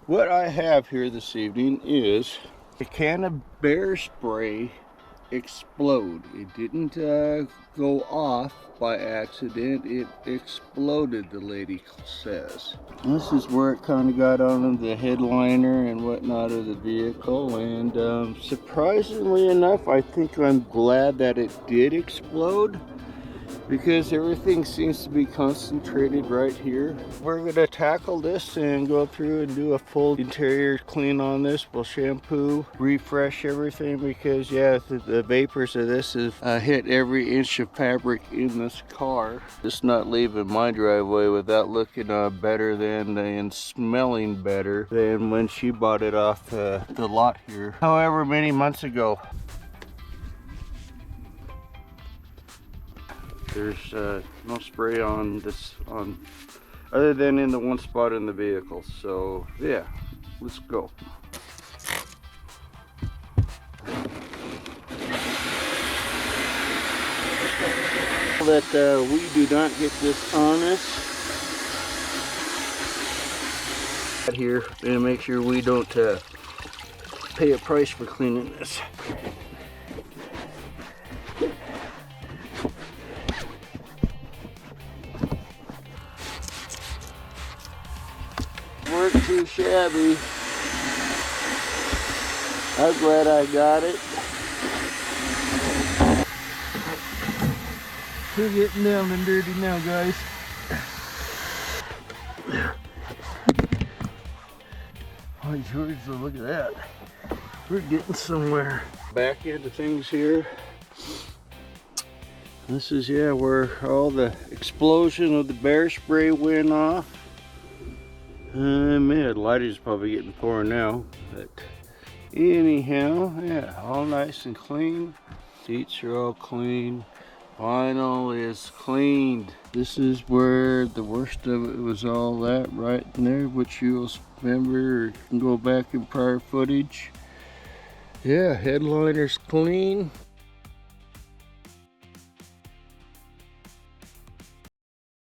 What I have here this evening is a can of bear spray explode. It didn't go off by accident, it exploded, the lady says. This is where it kind of got on the headliner and whatnot of the vehicle, and surprisingly enough, I think I'm glad that it did explode, because everything seems to be concentrated right here. We're going to tackle this and go through and do a full interior clean on this. We'll shampoo, refresh everything, because yeah, the vapors of this have hit every inch of fabric in this car. Just not leaving my driveway without looking better than and smelling better than when she bought it off the lot here, however many months ago. There's no spray on this, other than in the one spot in the vehicle. So yeah, let's go. That we do not get this on us here, and make sure we don't pay a price for cleaning this. Weren't too shabby. I'm glad I got it. We're getting down and dirty now, guys. Oh, George, look at that. We're getting somewhere. Back into things here. This is, yeah, where all the explosion of the bear spray went off. Man, the light is probably getting poor now, but anyhow, yeah, all nice and clean. Seats are all clean. Vinyl is cleaned. This is where the worst of it was, all that right in there, which you'll remember, or you can go back in prior footage. Yeah, headliner's clean.